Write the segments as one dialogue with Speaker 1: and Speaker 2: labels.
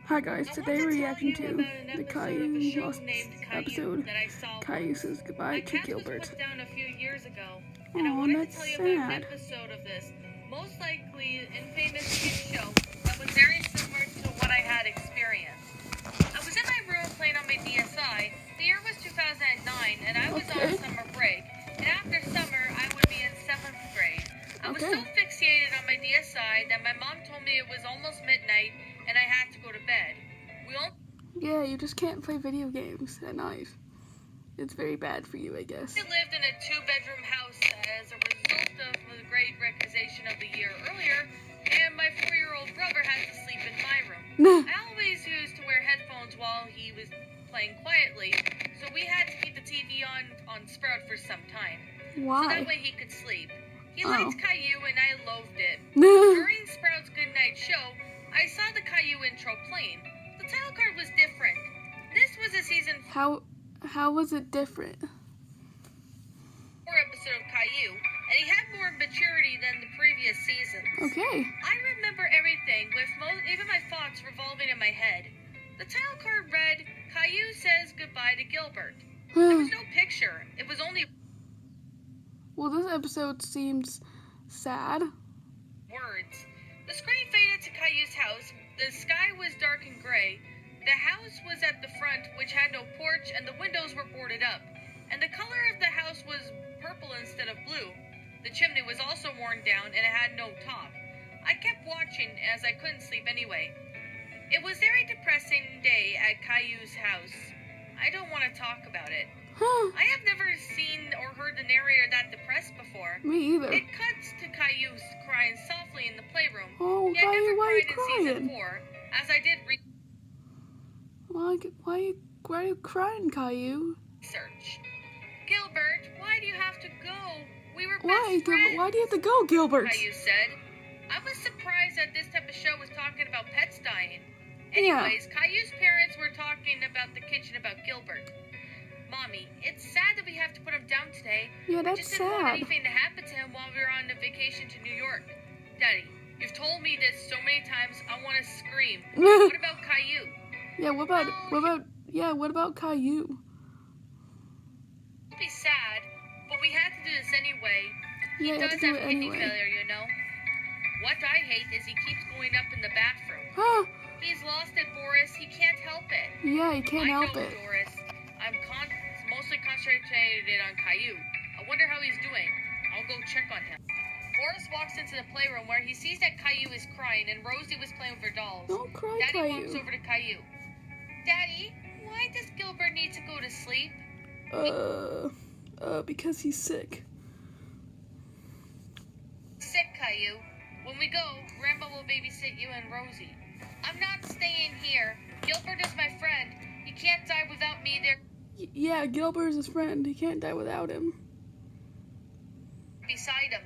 Speaker 1: Hi guys, today we're reacting to the Caillou lost episode. Caillou says goodbye to Gilbert. Oh, that's sad.
Speaker 2: Episode of this, most likely infamous kids show that was very similar to what I had experienced. I was in my room playing on my DSi. The year was 2009, and I was on summer break. And after summer, I would be in 7th grade. I was so fixated on my DSi that my mom told me it was almost midnight and I had to go to bed.
Speaker 1: Yeah, you just can't play video games at night. It's very bad for you, I guess.
Speaker 2: We lived in a 2-bedroom house as a result of the great recession of the year earlier, and my 4-year-old brother had to sleep in my room. I always used to wear headphones while he was playing quietly, so we had to keep the TV on Sprout for some time.
Speaker 1: Why?
Speaker 2: So that way he could sleep. He liked Caillou and I loathed it. During Sprout's Goodnight Show, I saw the Caillou intro playing. The title card was different. This was a season 4
Speaker 1: How was it different?
Speaker 2: episode of Caillou, and he had more maturity than the previous seasons.
Speaker 1: Okay.
Speaker 2: I remember everything, with even my thoughts revolving in my head. The title card read, Caillou says goodbye to Gilbert. There was no picture. It was only
Speaker 1: Well, this episode seems sad.
Speaker 2: words. The screen faded to Caillou's house. The sky was dark and gray. The house was at the front, which had no porch, and the windows were boarded up. And the color of the house was purple instead of blue. The chimney was also worn down, and it had no top. I kept watching, as I couldn't sleep anyway. It was a very depressing day at Caillou's house. I don't want to talk about it. I have never seen or heard the narrator that depressed before.
Speaker 1: Me either.
Speaker 2: It cuts to Caillou crying softly in the playroom.
Speaker 1: Oh,
Speaker 2: He had
Speaker 1: Caillou,
Speaker 2: never
Speaker 1: why are you
Speaker 2: cried in season
Speaker 1: crying?
Speaker 2: 4, as I did
Speaker 1: Why are you crying, Caillou?
Speaker 2: research. Gilbert, why do you have to go? We were best
Speaker 1: Why,
Speaker 2: friends.
Speaker 1: Gilbert? Why do you have to go, Gilbert?
Speaker 2: Caillou said. I was surprised that this type of show was talking about pets dying.
Speaker 1: Yeah.
Speaker 2: Anyways, Caillou's parents were talking about the kitchen about Gilbert. Mommy, it's sad that we have to put him down today.
Speaker 1: Yeah,
Speaker 2: I
Speaker 1: that's
Speaker 2: just didn't want
Speaker 1: sad.
Speaker 2: anything to happen to him while we were on a vacation to New York. Daddy, you've told me this so many times, I want to scream. What about Caillou?
Speaker 1: Yeah, what about Caillou?
Speaker 2: It'd be sad, but we had to do this anyway.
Speaker 1: Yeah, you have to do it
Speaker 2: kidney
Speaker 1: anyway.
Speaker 2: failure, you know? What I hate is he keeps going up in the bathroom. He's lost it, Boris. He can't help it.
Speaker 1: Yeah, you can't help
Speaker 2: I know,
Speaker 1: it.
Speaker 2: Doris. I'm mostly concentrated on Caillou. I wonder how he's doing. I'll go check on him. Boris walks into the playroom where he sees that Caillou is crying and Rosie was playing with her dolls.
Speaker 1: Don't cry,
Speaker 2: Daddy
Speaker 1: Caillou.
Speaker 2: walks over to Caillou. Daddy, why does Gilbert need to go to sleep?
Speaker 1: Because he's sick.
Speaker 2: Sick, Caillou. When we go, Grandma will babysit you and Rosie. I'm not staying here. Gilbert is my friend. He can't die without me there
Speaker 1: Yeah, Gilbert is his friend. He can't die without him.
Speaker 2: beside him.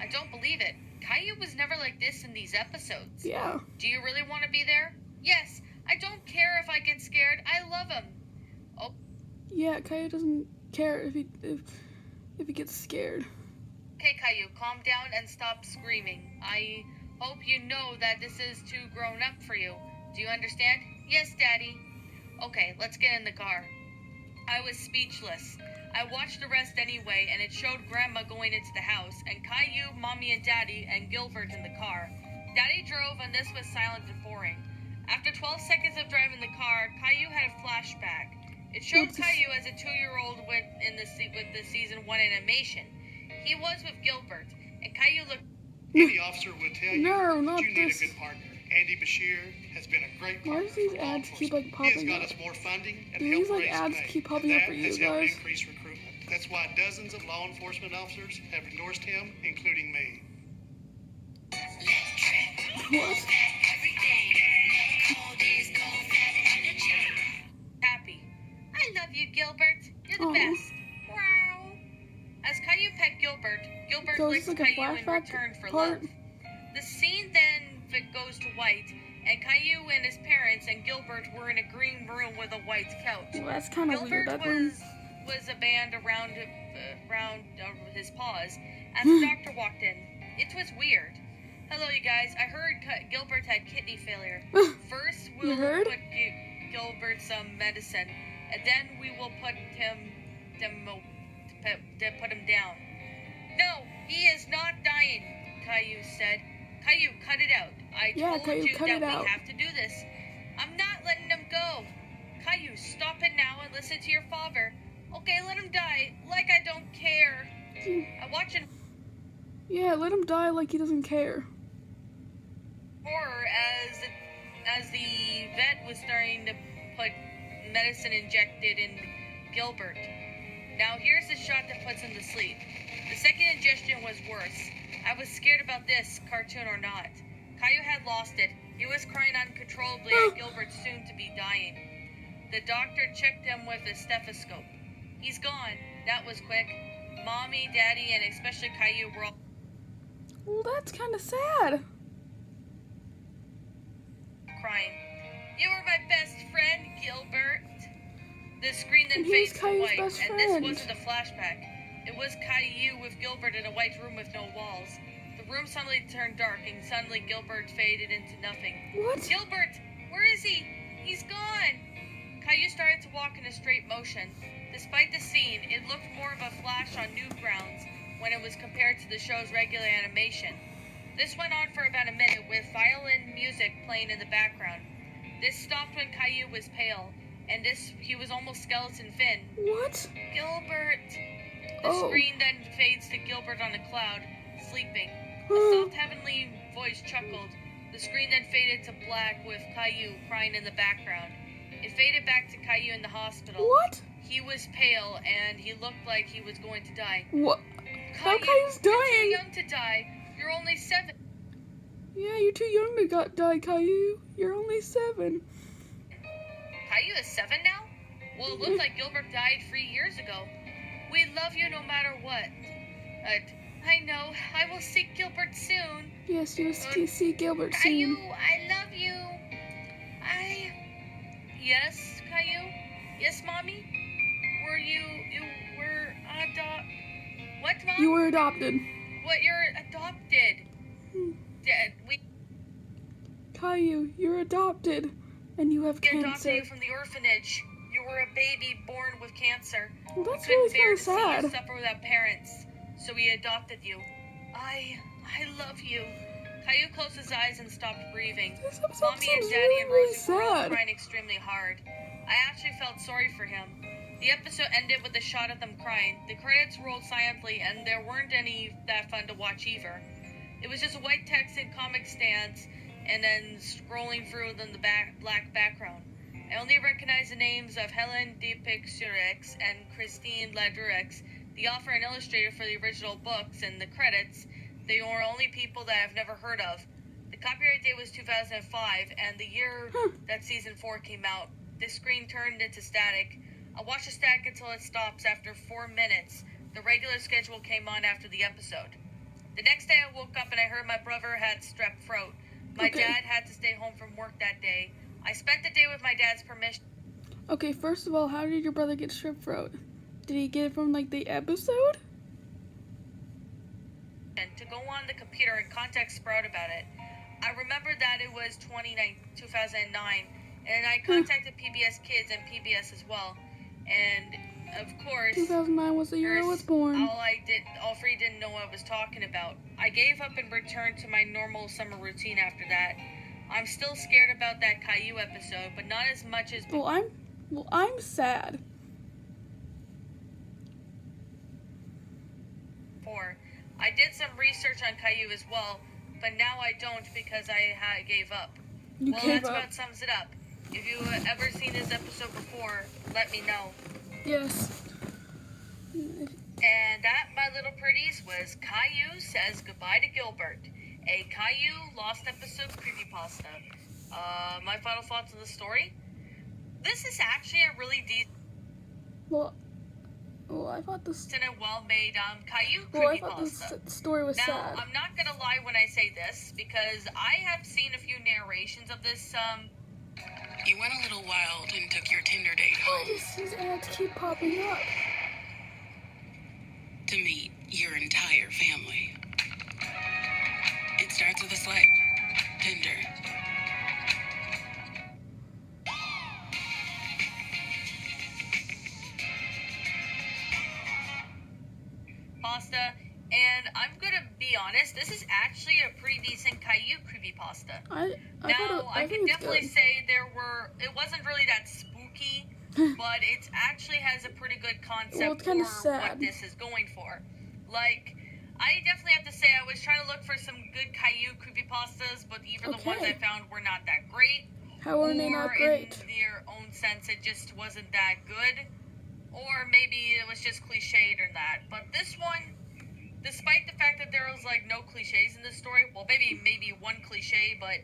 Speaker 2: I don't believe it. Caillou was never like this in these episodes.
Speaker 1: Yeah.
Speaker 2: Do you really want to be there? Yes. I don't care if I get scared. I love him. Oh.
Speaker 1: Yeah, Caillou doesn't care if he gets scared.
Speaker 2: Okay, Caillou, calm down and stop screaming. I hope you know that this is too grown up for you. Do you understand? Yes, Daddy. Okay, let's get in the car. I was speechless. I watched the rest anyway, and it showed Grandma going into the house, and Caillou, Mommy and Daddy, and Gilbert in the car. Daddy drove, and this was silent and boring. After 12 seconds of driving the car, Caillou had a flashback. It showed Caillou as a 2-year-old with the season 1 animation. He was with Gilbert, and Caillou looked.
Speaker 3: Any officer will tell you
Speaker 1: No,
Speaker 3: that
Speaker 1: not
Speaker 3: you need
Speaker 1: this.
Speaker 3: a good partner. Andy Bashir has been a great
Speaker 1: Why
Speaker 3: partner
Speaker 1: does these
Speaker 3: for law
Speaker 1: ads keep,
Speaker 3: enforcement.
Speaker 1: like,
Speaker 3: He has
Speaker 1: popping
Speaker 3: got
Speaker 1: up?
Speaker 3: us more funding and
Speaker 1: These,
Speaker 3: helped
Speaker 1: like,
Speaker 3: raise
Speaker 1: ads
Speaker 3: pay.
Speaker 1: keep popping up
Speaker 3: That
Speaker 1: for you
Speaker 3: has helped
Speaker 1: guys.
Speaker 3: increase recruitment. That's why dozens of law enforcement officers have endorsed him, including me.
Speaker 1: What?
Speaker 2: Happy. I love you, Gilbert. You're the
Speaker 1: Aw.
Speaker 2: best. Wow. As Caillou pet Gilbert, Gilbert
Speaker 1: So
Speaker 2: licks
Speaker 1: is this like a
Speaker 2: Caillou in
Speaker 1: flashback
Speaker 2: return for
Speaker 1: part?
Speaker 2: love. The scene then goes to white, and Caillou and his parents and Gilbert were in a green room with a white couch.
Speaker 1: Well, that's kind of weird.
Speaker 2: Gilbert
Speaker 1: That room.
Speaker 2: was a band around his paws as the doctor walked in. It was weird. Hello, you guys. I heard Gilbert had kidney failure. First,
Speaker 1: You
Speaker 2: we'll
Speaker 1: heard?
Speaker 2: put Gilbert some medicine, and then we will put him down. No, he is not dying, Caillou said. Caillou, cut it out. I
Speaker 1: Yeah,
Speaker 2: told
Speaker 1: Caillou,
Speaker 2: you
Speaker 1: cut
Speaker 2: that
Speaker 1: it
Speaker 2: we
Speaker 1: out.
Speaker 2: have to do this. I'm not letting him go. Caillou, stop it now and listen to your father. Okay, let him die, like I don't care. I'm watching
Speaker 1: Yeah, let him die like he doesn't care.
Speaker 2: horror as the vet was starting to put medicine injected in Gilbert. Now here's the shot that puts him to sleep. The second ingestion was worse. I was scared about this, cartoon or not. Caillou had lost it. He was crying uncontrollably at Gilbert's soon to be dying. The doctor checked him with a stethoscope. He's gone. That was quick. Mommy, Daddy, and especially Caillou were all
Speaker 1: Well, that's kind of sad.
Speaker 2: crying. You were my best friend, Gilbert. The screen then
Speaker 1: And he was
Speaker 2: fades to
Speaker 1: Caillou's
Speaker 2: white,
Speaker 1: best
Speaker 2: and this
Speaker 1: friend.
Speaker 2: wasn't a flashback. It was Caillou with Gilbert in a white room with no walls. The room suddenly turned dark, and suddenly Gilbert faded into nothing.
Speaker 1: What?
Speaker 2: Gilbert! Where is he? He's gone! Caillou started to walk in a straight motion. Despite the scene, it looked more of a flash on Newgrounds when it was compared to the show's regular animation. This went on for about a minute with violin music playing in the background. This stopped when Caillou was pale, and he was almost skeleton thin.
Speaker 1: What?
Speaker 2: Gilbert! The
Speaker 1: Oh.
Speaker 2: screen then fades to Gilbert on a cloud, sleeping. A soft heavenly voice chuckled. The screen then faded to black with Caillou crying in the background. It faded back to Caillou in the hospital.
Speaker 1: What?
Speaker 2: He was pale and he looked like he was going to die.
Speaker 1: What? How
Speaker 2: Caillou,
Speaker 1: Caillou's
Speaker 2: you're too
Speaker 1: dying?
Speaker 2: young to die. You're only 7.
Speaker 1: Yeah, you're too young to die, Caillou. You're only 7.
Speaker 2: Caillou is 7 now? Well, it looks like Gilbert died 3 years ago. We love you no matter what. I know. I will see Gilbert soon.
Speaker 1: Yes, you will see Gilbert
Speaker 2: Caillou,
Speaker 1: soon.
Speaker 2: I love you. Yes, Caillou? Yes, Mommy? You were What, Mom?
Speaker 1: You were adopted.
Speaker 2: What, you're adopted? Dad, we
Speaker 1: Caillou, you're adopted. And you have
Speaker 2: adopted
Speaker 1: cancer.
Speaker 2: you from the orphanage. You were a baby born with cancer.
Speaker 1: Well, that's
Speaker 2: We couldn't
Speaker 1: really
Speaker 2: bear
Speaker 1: kind
Speaker 2: to
Speaker 1: of
Speaker 2: see you
Speaker 1: sad.
Speaker 2: suffer without parents, so we adopted you. I love you. Caillou closed his eyes and stopped breathing.
Speaker 1: This episode
Speaker 2: Mommy and
Speaker 1: seems
Speaker 2: Daddy
Speaker 1: really,
Speaker 2: and
Speaker 1: really
Speaker 2: Rosie were all
Speaker 1: sad.
Speaker 2: crying extremely hard. I actually felt sorry for him. The episode ended with a shot of them crying. The credits rolled silently, and there weren't any that fun to watch either. It was just white text and Comic Sans, and then scrolling through them the black background. I only recognized the names of Helen Depixurex and Christine Ladruex, the author and illustrator for the original books, and the credits. They were only people that I've never heard of. The copyright date was 2005, and the year that season 4 came out. This screen turned into static. I watched the static until it stops after 4 minutes. The regular schedule came on after the episode. The next day I woke up and I heard my brother had strep throat. My
Speaker 1: Okay.
Speaker 2: dad had to stay home from work that day. I spent the day with my dad's permission
Speaker 1: Okay, first of all, how did your brother get strep throat? Did he get it from, like, the episode?
Speaker 2: to go on the computer and contact Sprout about it. I remember that it was 2009, and I contacted PBS Kids and PBS as well. And, of course,
Speaker 1: 2009 was the year I was born.
Speaker 2: all three didn't know what I was talking about. I gave up and returned to my normal summer routine after that. I'm still scared about that Caillou episode, but not as much as
Speaker 1: Well, I'm sad.
Speaker 2: before. I did some research on Caillou as well, but now I don't because I gave up.
Speaker 1: You
Speaker 2: Well,
Speaker 1: gave
Speaker 2: that's
Speaker 1: up.
Speaker 2: about sums it up. If you ever seen this episode before, let me know.
Speaker 1: Yes.
Speaker 2: And that, my little pretties, was Caillou Says Goodbye to Gilbert, a Caillou Lost Episode creepypasta. My final thoughts on the story? This is actually a really
Speaker 1: Well, I thought this.
Speaker 2: decent and well-made Caillou
Speaker 1: Well, I thought
Speaker 2: creepypasta.
Speaker 1: this story was
Speaker 2: Now,
Speaker 1: sad.
Speaker 2: I'm not gonna lie when I say this, because I have seen a few narrations of this,
Speaker 4: You went a little wild and took your Tinder date
Speaker 1: Why
Speaker 4: home
Speaker 1: does these ads keep popping up?
Speaker 4: to meet your entire family. It started Congrats to the slut. Tinder.
Speaker 2: Pasta, and I'm gonna be honest, this is actually a pretty decent Caillou creepypasta. I can definitely say it wasn't really that spooky, but it actually has a pretty good concept for what this is going for. Like, I definitely have to say I was trying to look for some good Caillou creepypastas, but even the ones I found were not that great.
Speaker 1: How are they not great?
Speaker 2: In their own sense, it just wasn't that good. Or maybe it was just cliched or that. But this one, despite the fact that there was like no cliches in this story, well, maybe one cliche, but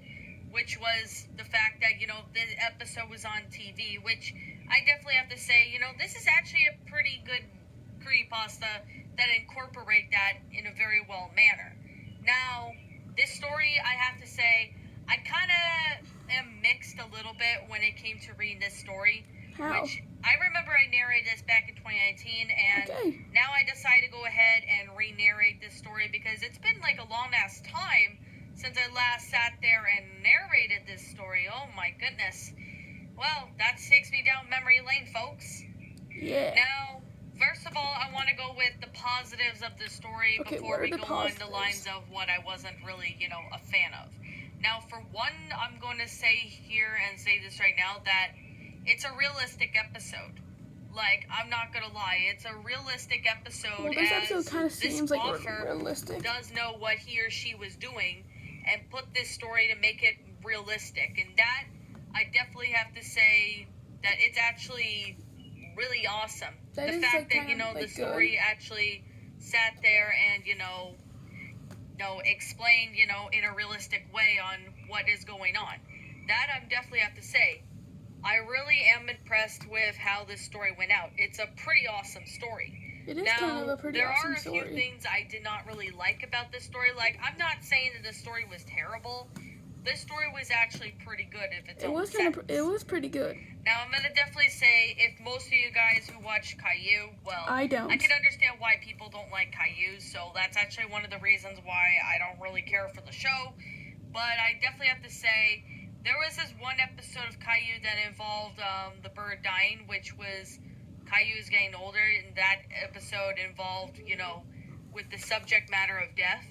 Speaker 2: which was the fact that, you know, the episode was on TV, which I definitely have to say, you know, this is actually a pretty good creepypasta that incorporate that in a very well manner. Now, this story, I have to say, I kind of am mixed a little bit when it came to reading this story.
Speaker 1: How?
Speaker 2: Which I remember I narrated this back in 2019, and now I decided to go ahead and re-narrate this story because it's been like a long-ass time since I last sat there and narrated this story. Oh my goodness. Well, that takes me down memory lane, folks.
Speaker 1: Yeah.
Speaker 2: Now, first of all, I want to go with the positives of the story before we go on the lines of what I wasn't really, you know, a fan of. Now, for one, I'm going to say here and say this right now that it's a realistic episode. Like, I'm not gonna lie, it's a realistic episode.
Speaker 1: Well, this episode kind of seems like
Speaker 2: realistic. Does know what he or she was doing and put this story to make it realistic. And that, I definitely have to say that it's actually really awesome. The fact that, you know, the story actually sat there and, you know, explained, you know, in a realistic way on what is going on. That I definitely have to say. I really am impressed with how this story went out. It's a pretty awesome story.
Speaker 1: It is kind of a pretty awesome story.
Speaker 2: There are a few things I did not really like about this story. Like, I'm not saying that the story was terrible. This story was actually pretty good if it's
Speaker 1: it was pretty good.
Speaker 2: Now, I'm going to definitely say, if most of you guys who watch Caillou, well,
Speaker 1: I don't.
Speaker 2: I can understand why people don't like Caillou, so that's actually one of the reasons why I don't really care for the show. But I definitely have to say, there was this one episode of Caillou that involved the bird dying, which was Caillou's getting older, and that episode involved, you know, with the subject matter of death.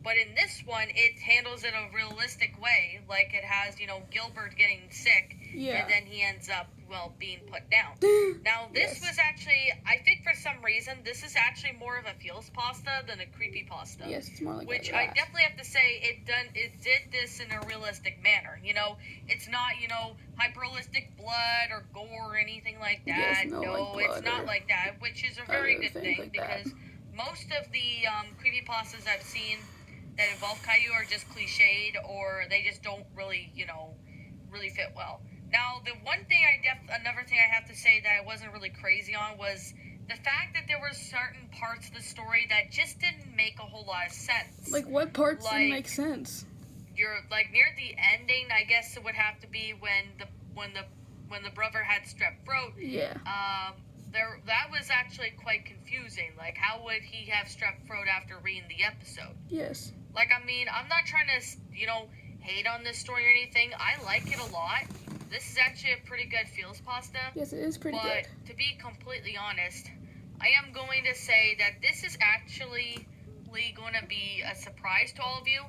Speaker 2: But in this one, it handles it a realistic way, like it has, you know, Gilbert getting sick, and then he ends up, well, being put down. Now, this was actually, I think for some reason, this is actually more of a feels pasta than a creepy pasta.
Speaker 1: Yes, it's more like
Speaker 2: which I definitely have to say, it did this in a realistic manner. You know, it's not, you know, hyper-realistic blood or gore or anything like that.
Speaker 1: Yes,
Speaker 2: no, it's not like that, which is a very good thing because most of the creepy pastas I've seen that involve Caillou are just cliched or they just don't really, you know, really fit well. Now, the one thing another thing I have to say that I wasn't really crazy on was the fact that there were certain parts of the story that just didn't make a whole lot of sense.
Speaker 1: Like, what parts didn't make sense?
Speaker 2: You're like near the ending, I guess it would have to be when the brother had strep throat.
Speaker 1: Yeah.
Speaker 2: That was actually quite confusing. Like, how would he have strep throat after reading the episode?
Speaker 1: Yes.
Speaker 2: Like, I mean, I'm not trying to, you know, hate on this story or anything. I like it a lot. This is actually a pretty good feels pasta.
Speaker 1: Yes, it is pretty good.
Speaker 2: But to be completely honest, I am going to say that this is actually going to be a surprise to all of you.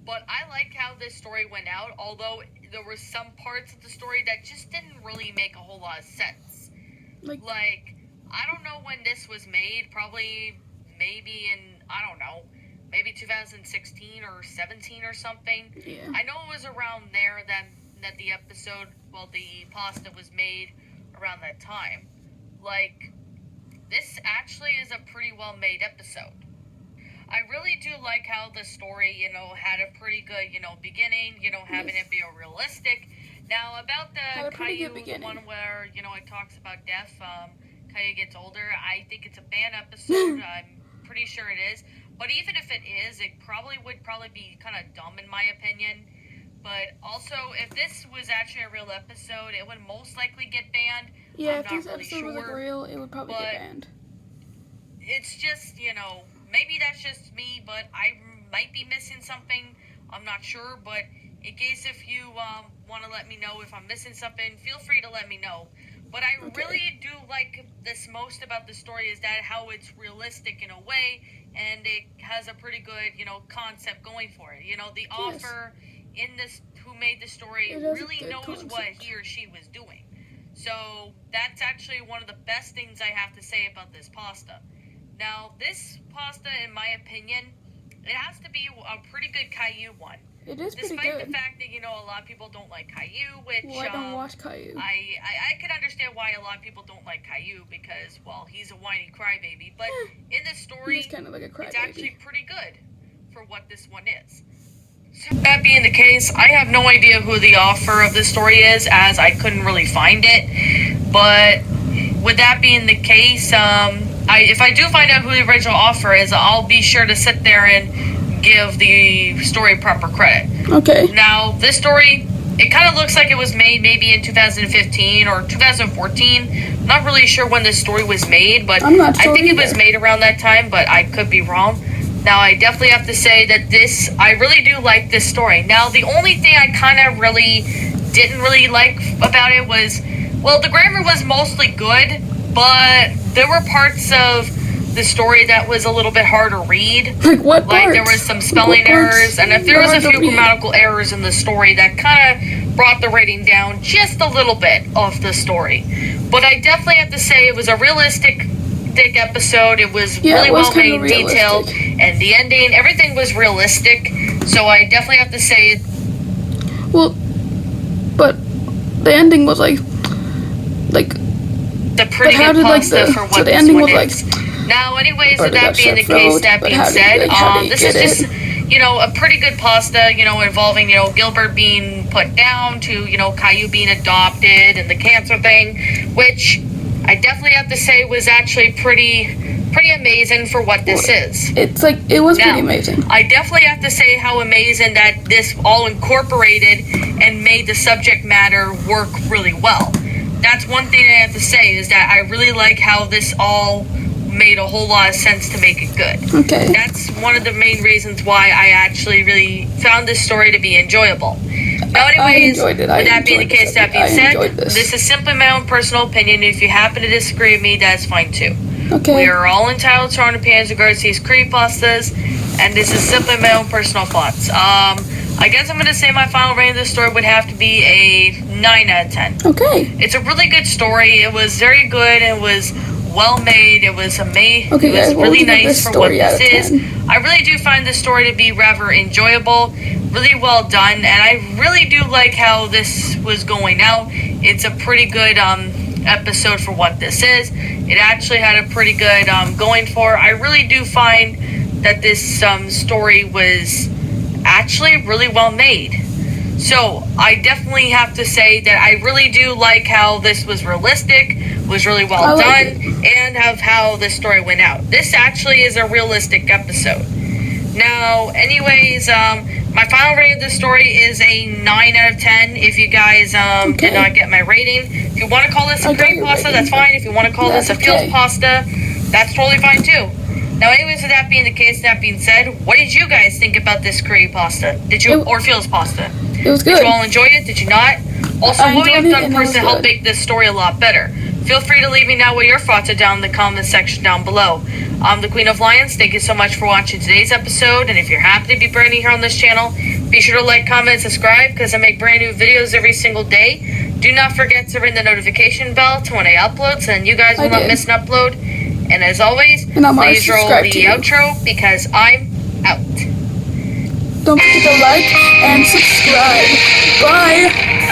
Speaker 2: But I like how this story went out, although there were some parts of the story that just didn't really make a whole lot of sense. Like, I don't know when this was made, probably maybe in, I don't know, maybe 2016 or 17 or something.
Speaker 1: Yeah.
Speaker 2: I know it was around there that the episode, well, the pasta was made around that time. Like, this actually is a pretty well-made episode. I really do like how the story, you know, had a pretty good, you know, beginning, you know, having it be a realistic. Now, about the Caillou, the one where, you know, it talks about death, Caillou gets older, I think it's a bad episode. I'm pretty sure it is. But even if it is, it would probably be kind of dumb in my opinion. But also, if this was actually a real episode, it would most likely get banned.
Speaker 1: Yeah, if this episode was real, it would probably get banned.
Speaker 2: It's just, you know, maybe that's just me, but I might be missing something. I'm not sure, but in case if you want to let me know if I'm missing something, feel free to let me know. But I really do like this most about the story is that how it's realistic in a way, and it has a pretty good, concept going for it. The author in this, who made the story, really knows what he or she was doing. So that's actually one of the best things I have to say about this pasta. Now, this pasta, in my opinion, it has to be a pretty good Caillou one.
Speaker 1: It is pretty
Speaker 2: Despite
Speaker 1: good.
Speaker 2: the fact that, a lot of people don't like Caillou, which,
Speaker 1: Well, I don't watch Caillou.
Speaker 2: I could understand why a lot of people don't like Caillou because, well, he's a whiny crybaby. But in this story,
Speaker 1: He's kind of like a crybaby.
Speaker 2: it's actually pretty good for what this one is. So that being the case, I have no idea who the author of this story is, as I couldn't really find it. But with that being the case, if I do find out who the original author is, I'll be sure to sit there and give the story proper credit.
Speaker 1: Okay.
Speaker 2: Now, this story, it kind of looks like it was made maybe in 2015 or 2014. I'm not really sure when this story was made, but
Speaker 1: I'm not sure
Speaker 2: I think
Speaker 1: either.
Speaker 2: it was made around that time, but I could be wrong. Now, I definitely have to say that I really do like this story. Now, the only thing I kind of really didn't really like about it was, well, the grammar was mostly good, but there were parts of the story that was a little bit hard to read.
Speaker 1: Like what
Speaker 2: Like
Speaker 1: parts?
Speaker 2: there was some spelling errors, and if there was a few grammatical errors in the story that kind of brought the rating down just a little bit of the story. But I definitely have to say it was a realistic episode. It was really well made, detailed, and the ending, everything was realistic. So I definitely have to say.
Speaker 1: Well, but the ending was like
Speaker 2: the pretty good pasta for what
Speaker 1: so the
Speaker 2: this
Speaker 1: ending
Speaker 2: one
Speaker 1: was
Speaker 2: is. Now, anyways, with
Speaker 1: Birdie
Speaker 2: that
Speaker 1: got
Speaker 2: being the
Speaker 1: strep
Speaker 2: case,
Speaker 1: throat,
Speaker 2: that
Speaker 1: but
Speaker 2: being
Speaker 1: how do you-
Speaker 2: said,
Speaker 1: how do you
Speaker 2: this
Speaker 1: get
Speaker 2: is
Speaker 1: it?
Speaker 2: just, a pretty good pasta, involving, Gilbert being put down to, Caillou being adopted and the cancer thing, which I definitely have to say was actually pretty amazing for what this is.
Speaker 1: It's like, it was
Speaker 2: Now,
Speaker 1: pretty amazing.
Speaker 2: I definitely have to say how amazing that this all incorporated and made the subject matter work really well. That's one thing I have to say is that I really like how this all made a whole lot of sense to make it good.
Speaker 1: Okay.
Speaker 2: That's one of the main reasons why I actually really found this story to be enjoyable. Now, anyways,
Speaker 1: enjoyed it.
Speaker 2: with that being the case, that being
Speaker 1: I
Speaker 2: said,
Speaker 1: enjoyed this.
Speaker 2: this is simply my own personal opinion. If you happen to disagree with me, that's fine too.
Speaker 1: Okay.
Speaker 2: We are all entitled to our own opinions regards to these creepypastas, and this is simply my own personal thoughts. I guess I'm going to say my final rating of this story would have to be a 9 out of 10.
Speaker 1: Okay.
Speaker 2: It's a really good story. It was very good. It was well made. It was amazing.
Speaker 1: Okay,
Speaker 2: It was
Speaker 1: guys, what would
Speaker 2: really
Speaker 1: you give
Speaker 2: nice
Speaker 1: this
Speaker 2: for what
Speaker 1: story out
Speaker 2: this
Speaker 1: of
Speaker 2: is.
Speaker 1: 10?
Speaker 2: I really do find this story to be rather enjoyable, really well done, and I really do like how this was going out. It's a pretty good episode for what this is. It actually had a pretty good going for. I really do find that this story was actually really well made. So I definitely have to say that I really do like how this was realistic, was really well done, and of how the story went out. This actually is a realistic episode. Now, anyways, my final rating of the story is a 9 out of 10. If you guys did not get my rating, if you want to call this a cream pasta, that's fine. If you want to call this a feels pasta, that's totally fine too. Now, anyways, with that being the case, that being said, what did you guys think about this curry pasta? Did you, or feels pasta?
Speaker 1: It was good.
Speaker 2: Did you all enjoy it? Did you not? Also,
Speaker 1: I
Speaker 2: what have you
Speaker 1: enjoyed it,
Speaker 2: done
Speaker 1: and it
Speaker 2: first
Speaker 1: was
Speaker 2: to help
Speaker 1: good.
Speaker 2: make this story a lot better? Feel free to leave me know what your thoughts are down in the comment section down below. I'm the Queen of Lions. Thank you so much for watching today's episode. And if you're happy to be brand new here on this channel, be sure to like, comment, and subscribe because I make brand new videos every single day. Do not forget to ring the notification bell to when I upload so then you guys will not miss an upload. And as always, please roll the outro because I'm out.
Speaker 1: Don't forget to like and subscribe. Bye.